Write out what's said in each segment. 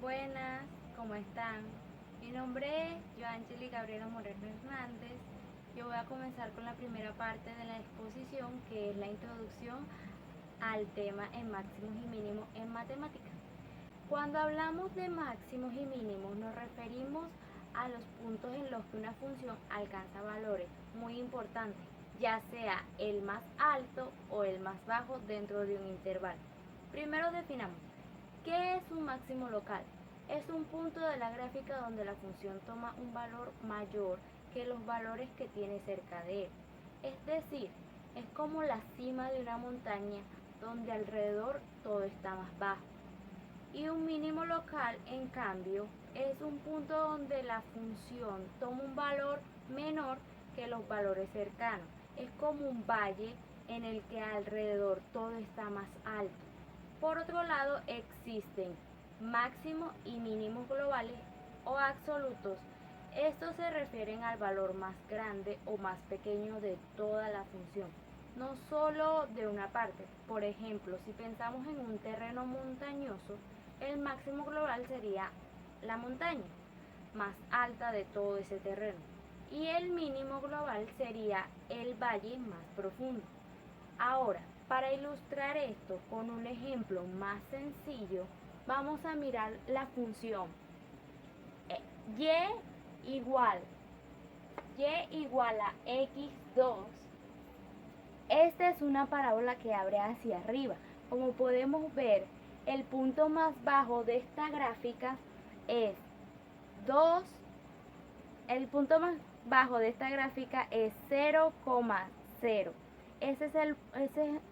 Buenas, ¿cómo están? Mi nombre es Joanchely Gabriela Moreno Hernández. Yo voy a comenzar con la primera parte de la exposición, que es la introducción al tema en máximos y mínimos en matemáticas. Cuando hablamos de máximos y mínimos nos referimos a los puntos en los que una función alcanza valores muy importantes, ya sea el más alto o el más bajo dentro de un intervalo. Primero definamos, ¿qué es un máximo local? Es un punto de la gráfica donde la función toma un valor mayor que los valores que tiene cerca de él. Es decir, es como la cima de una montaña donde alrededor todo está más bajo. Y un mínimo local, en cambio, es un punto donde la función toma un valor menor que los valores cercanos. Es como un valle en el que alrededor todo está más alto. Por otro lado, existen máximos y mínimos globales o absolutos. Estos se refieren al valor más grande o más pequeño de toda la función, no solo de una parte. Por ejemplo, si pensamos en un terreno montañoso, el máximo global sería la montaña más alta de todo ese terreno y el mínimo global sería el valle más profundo. Ahora, para ilustrar esto con un ejemplo más sencillo, vamos a mirar la función y igual a x2. Esta es una parábola que abre hacia arriba. Como podemos ver, el punto más bajo de esta gráfica es 2. El punto más bajo de esta gráfica es 0,0. Ese es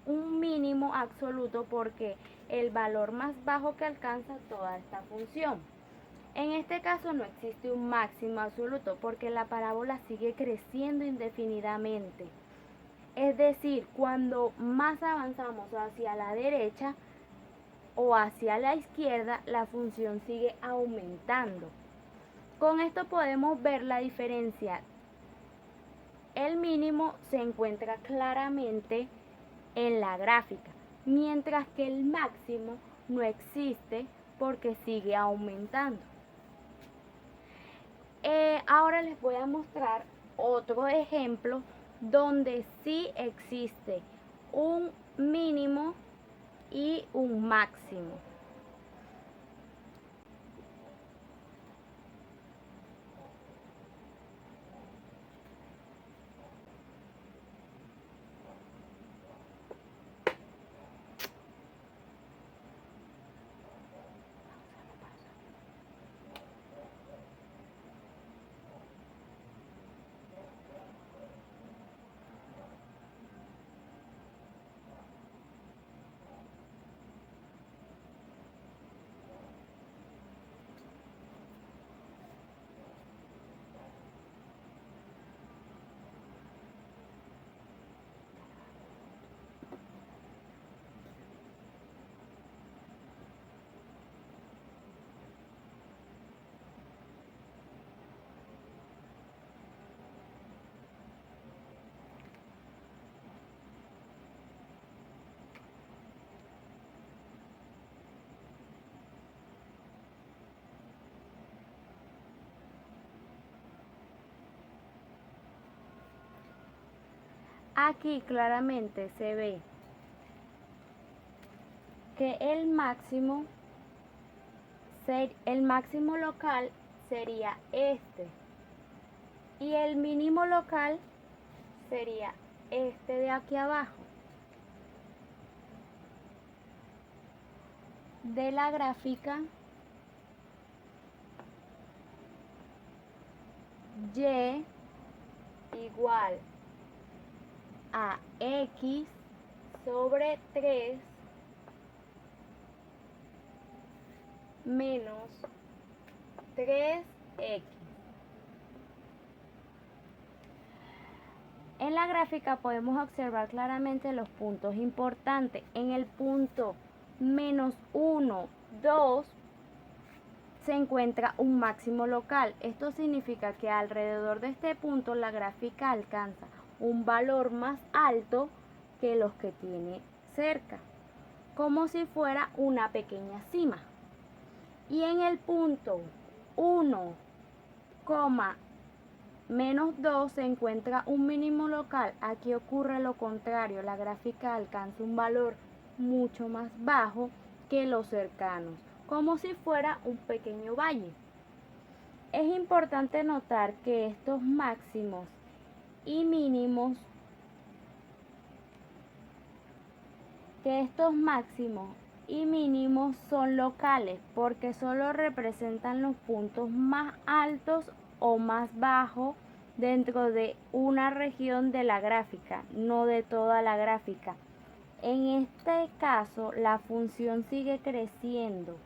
un mínimo absoluto porque el valor más bajo que alcanza toda esta función. En este caso no existe un máximo absoluto porque la parábola sigue creciendo indefinidamente. Es decir, cuando más avanzamos hacia la derecha o hacia la izquierda, la función sigue aumentando. Con esto podemos ver la diferencia. El mínimo se encuentra claramente en la gráfica, mientras que el máximo no existe porque sigue aumentando. Ahora les voy a mostrar otro ejemplo donde sí existe un mínimo y un máximo. Aquí claramente se ve que el máximo local sería este y el mínimo local sería este de aquí abajo de la gráfica y igual a x sobre 3 menos 3x. En la gráfica podemos observar claramente los puntos importantes. En el punto menos 1, 2 se encuentra un máximo local. Esto significa que alrededor de este punto la gráfica alcanza un valor más alto que los que tiene cerca, como si fuera una pequeña cima. Y en el punto 1, menos 2 se encuentra un mínimo local. Aquí ocurre lo contrario, la gráfica alcanza un valor mucho más bajo que los cercanos, como si fuera un pequeño valle. Es importante notar que estos máximos y mínimos son locales porque solo representan los puntos más altos o más bajos dentro de una región de la gráfica, no de toda la gráfica. En este caso, la función sigue creciendo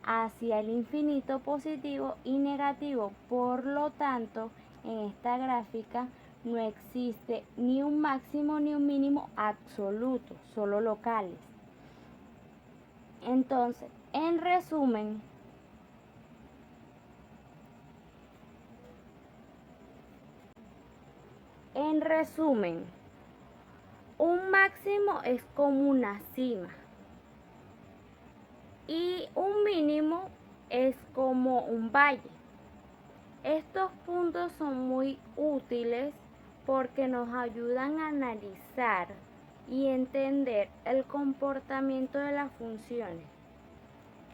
hacia el infinito positivo y negativo. Por lo tanto, en esta gráfica no existe ni un máximo ni un mínimo absoluto, solo locales. Entonces, en resumen, un máximo es como una cima y un mínimo es como un valle. Estos puntos son muy útiles porque nos ayudan a analizar y entender el comportamiento de las funciones.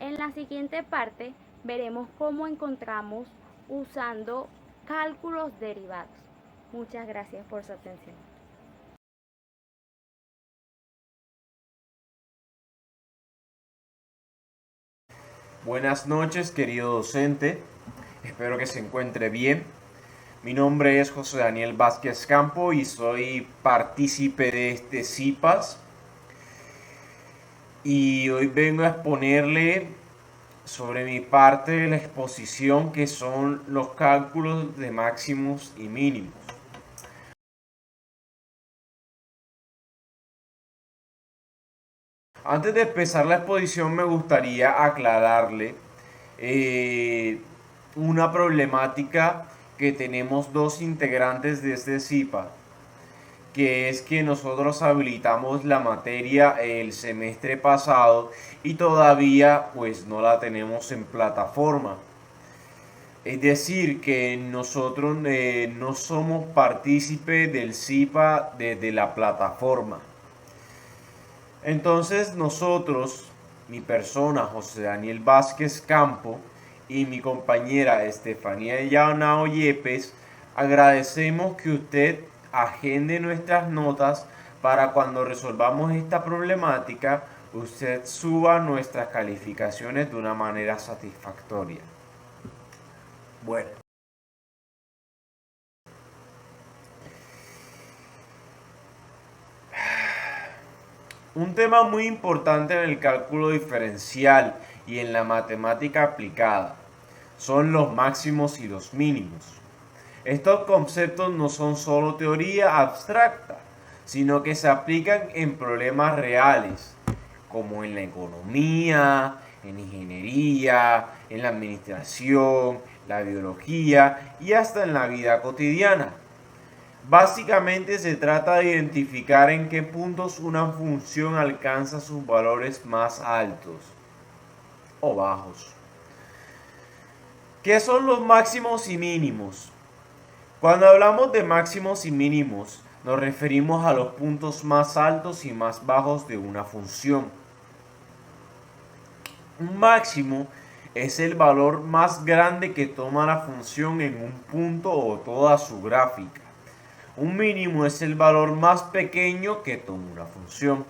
En la siguiente parte veremos cómo encontramos usando cálculos derivados. Muchas gracias por su atención. Buenas noches, querido docente. Espero que se encuentre bien. Mi nombre es José Daniel Vázquez Campo y soy partícipe de este CIPAS. Y hoy vengo a exponerle sobre mi parte de la exposición, que son los cálculos de máximos y mínimos. Antes de empezar la exposición me gustaría aclararle una problemática que tenemos dos integrantes de este CIPA, que es que nosotros habilitamos la materia el semestre pasado y todavía pues no la tenemos en plataforma. Es decir, que nosotros no somos partícipes del CIPA desde la plataforma. Entonces nosotros, mi persona, José Daniel Vázquez Campo, y mi compañera Estefanía Yanao Yepes, agradecemos que usted agende nuestras notas para cuando resolvamos esta problemática, usted suba nuestras calificaciones de una manera satisfactoria. Bueno. Un tema muy importante en el cálculo diferencial y en la matemática aplicada son los máximos y los mínimos. Estos conceptos no son solo teoría abstracta, sino que se aplican en problemas reales, como en la economía, en ingeniería, en la administración, la biología y hasta en la vida cotidiana. Básicamente se trata de identificar en qué puntos una función alcanza sus valores más altos o bajos. ¿Qué son los máximos y mínimos? Cuando hablamos de máximos y mínimos, nos referimos a los puntos más altos y más bajos de una función. Un máximo es el valor más grande que toma la función en un punto o toda su gráfica. Un mínimo es el valor más pequeño que toma una función.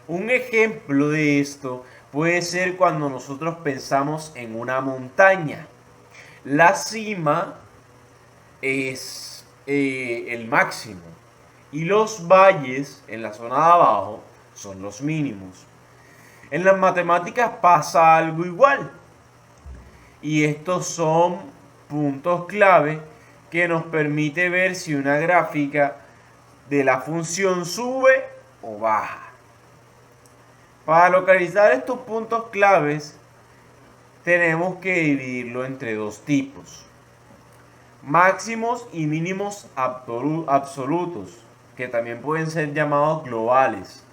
Un ejemplo de esto puede ser cuando nosotros pensamos en una montaña. La cima es el máximo y los valles en la zona de abajo son los mínimos. En las matemáticas pasa algo igual. Y estos son puntos clave que nos permite ver si una gráfica de la función sube o baja. Para localizar estos puntos claves tenemos que dividirlo entre dos tipos: máximos y mínimos absolutos, que también pueden ser llamados globales.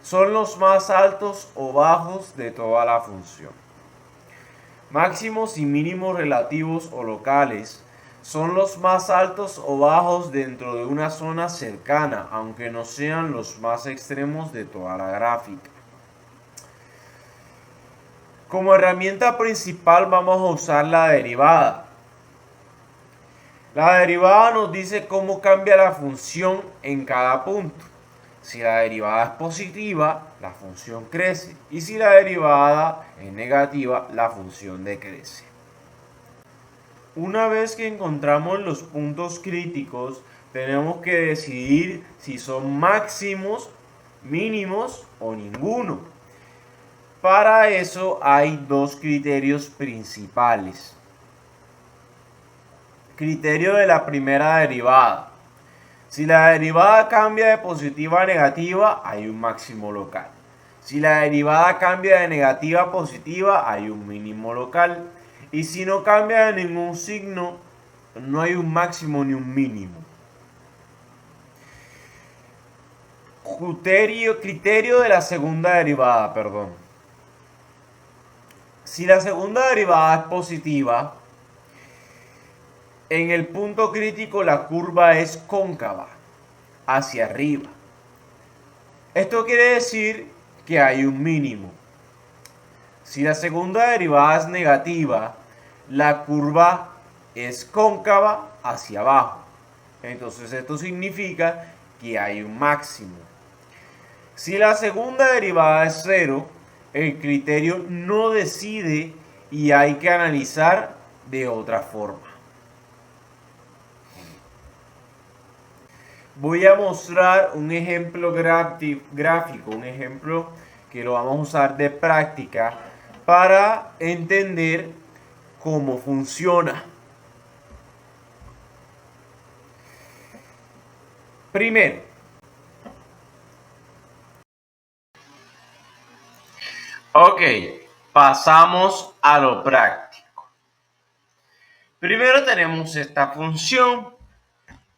son los más altos o bajos de toda la función. Máximos y mínimos relativos o locales son los más altos o bajos dentro de una zona cercana, aunque no sean los más extremos de toda la gráfica. Como herramienta principal vamos a usar la derivada. La derivada nos dice cómo cambia la función en cada punto. Si la derivada es positiva, la función crece. Y si la derivada es negativa, la función decrece. Una vez que encontramos los puntos críticos, tenemos que decidir si son máximos, mínimos o ninguno. Para eso hay dos criterios principales. Criterio de la primera derivada. Si la derivada cambia de positiva a negativa, hay un máximo local. Si la derivada cambia de negativa a positiva, hay un mínimo local. Y si no cambia de ningún signo, no hay un máximo ni un mínimo. Criterio de la segunda derivada, perdón. Si la segunda derivada es positiva, en el punto crítico la curva es cóncava, hacia arriba. Esto quiere decir que hay un mínimo. Si la segunda derivada es negativa, la curva es cóncava hacia abajo. Entonces esto significa que hay un máximo. Si la segunda derivada es cero, el criterio no decide y hay que analizar de otra forma. Voy a mostrar un ejemplo gráfico, un ejemplo que lo vamos a usar de práctica para entender cómo funciona. Primero, pasamos a lo práctico. Primero tenemos esta función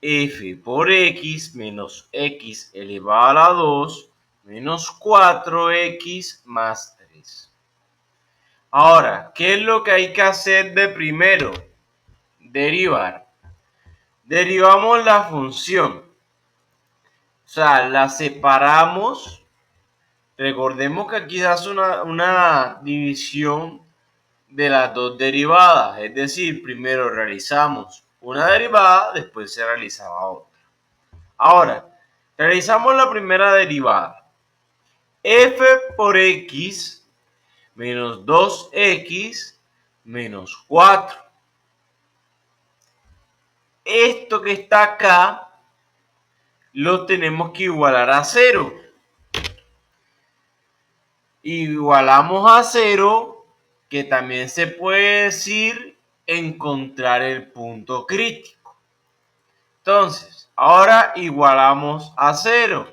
f por x menos x elevado a la 2 menos 4x más 3. Ahora, ¿qué es lo que hay que hacer de primero? Derivar. Derivamos la función. O sea, la separamos. Recordemos que aquí se hace una división de las dos derivadas. Es decir, primero realizamos una derivada, después se realizaba otra. Ahora, realizamos la primera derivada. F por x menos 2x menos 4. Esto que está acá lo tenemos que igualar a 0. Igualamos a 0, que también se puede decir encontrar el punto crítico. Entonces, ahora igualamos a 0,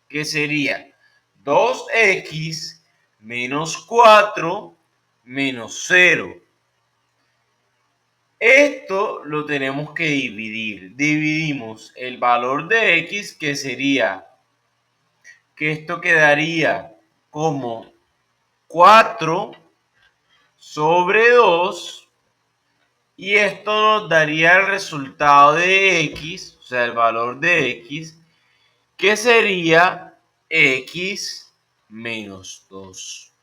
que sería 2x menos 4 menos 0. Esto lo tenemos que dividir. Dividimos el valor de x, que sería, que esto quedaría como 4 sobre 2, y esto nos daría el resultado de x, o sea, el valor de x, que sería x menos 2.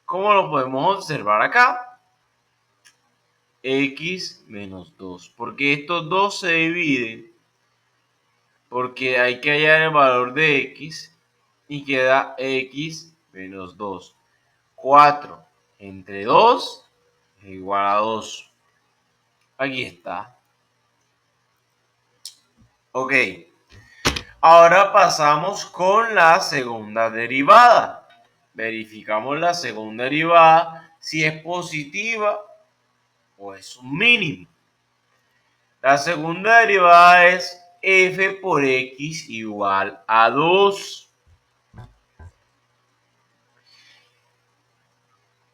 ¿Cómo lo podemos observar acá? X menos 2. Porque estos dos se dividen, porque hay que hallar el valor de x y queda x menos 2. 4 entre 2 es igual a 2. Aquí está. Ok. Ahora pasamos con la segunda derivada. Verificamos la segunda derivada si es positiva o es un mínimo. La segunda derivada es f por x igual a 2.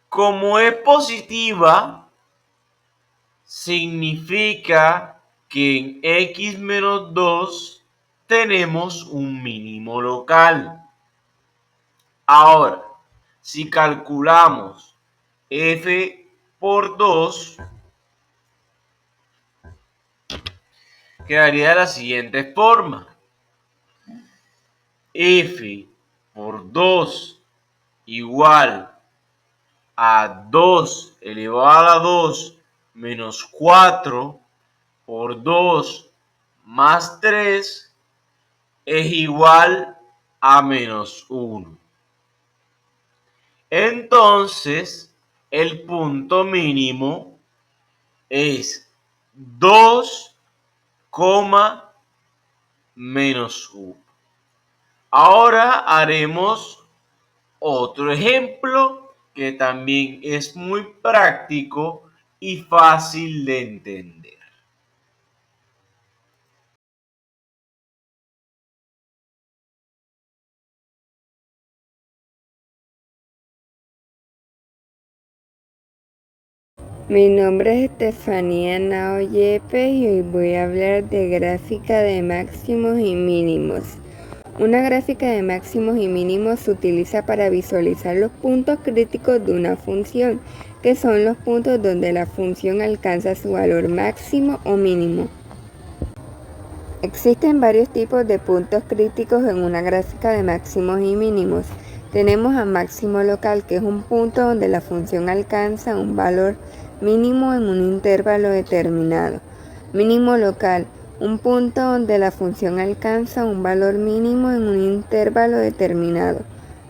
Como es positiva, significa que en x menos 2 tenemos un mínimo local. Ahora, si calculamos f por 2, quedaría de la siguiente forma. F por 2 igual a 2 elevado a la 2 menos 4 por 2 más 3 es igual a menos 1. Entonces, el punto mínimo es 2, menos 1. Ahora haremos otro ejemplo que también es muy práctico y fácil de entender. Mi nombre es Estefanía Nao Yepes y hoy voy a hablar de gráfica de máximos y mínimos. Una gráfica de máximos y mínimos se utiliza para visualizar los puntos críticos de una función, que son los puntos donde la función alcanza su valor máximo o mínimo. Existen varios tipos de puntos críticos en una gráfica de máximos y mínimos. Tenemos a máximo local, que es un punto donde la función alcanza un valor mínimo en un intervalo determinado. Mínimo local, un punto donde la función alcanza un valor mínimo en un intervalo determinado.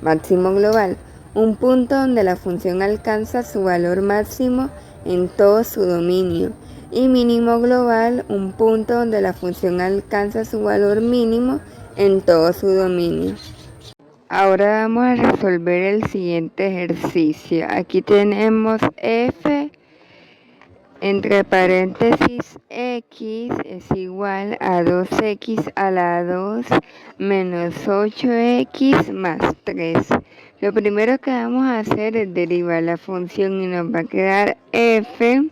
Máximo global, un punto donde la función alcanza su valor máximo en todo su dominio. Y mínimo global, un punto donde la función alcanza su valor mínimo en todo su dominio. Ahora vamos a resolver el siguiente ejercicio. Aquí tenemos f entre paréntesis x es igual a 2x a la 2 menos 8x más 3. Lo primero que vamos a hacer es derivar la función y nos va a quedar f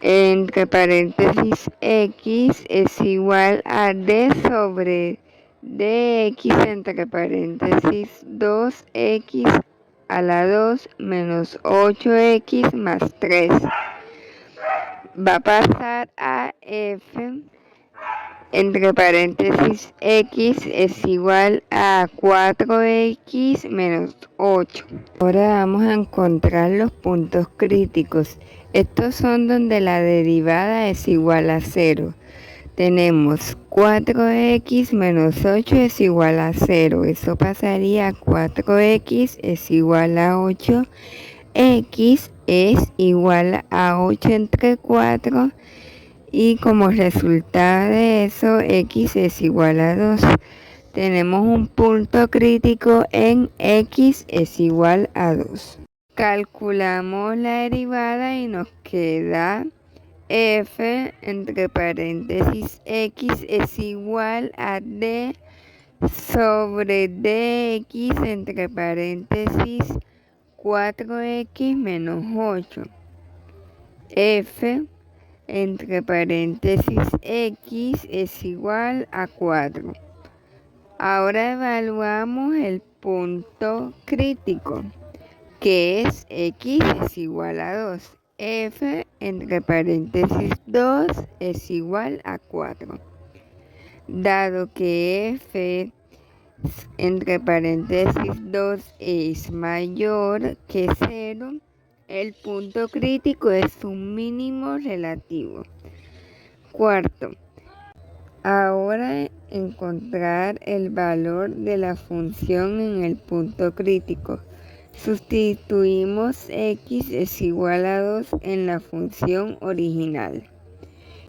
entre paréntesis x es igual a d sobre dx entre paréntesis 2x a la 2 menos 8x más 3. Va a pasar a f entre paréntesis x es igual a 4x menos 8. Ahora vamos a encontrar los puntos críticos. Estos son donde la derivada es igual a 0. Tenemos 4x menos 8 es igual a 0. Eso pasaría a 4x es igual a 8. X es igual a 8 entre 4. Y como resultado de eso, x es igual a 2. Tenemos un punto crítico en x es igual a 2. Calculamos la derivada y nos queda f entre paréntesis x es igual a d sobre dx entre paréntesis 4x menos 8. F entre paréntesis x es igual a 4. Ahora evaluamos el punto crítico, que es x es igual a 2. F entre paréntesis 2 es igual a 4. Dado que f entre paréntesis 2 es mayor que 0, el punto crítico es un mínimo relativo. Cuarto, ahora encontrar el valor de la función en el punto crítico. Sustituimos x es igual a 2 en la función original.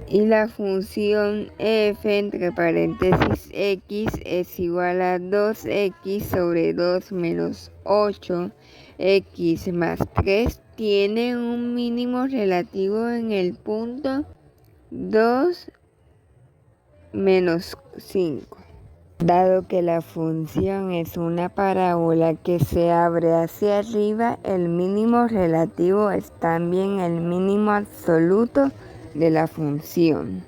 Y la función f entre paréntesis x es igual a 2x sobre 2 menos 8x más 3 tiene un mínimo relativo en el punto 2 menos 5. Dado que la función es una parábola que se abre hacia arriba, el mínimo relativo es también el mínimo absoluto de la función.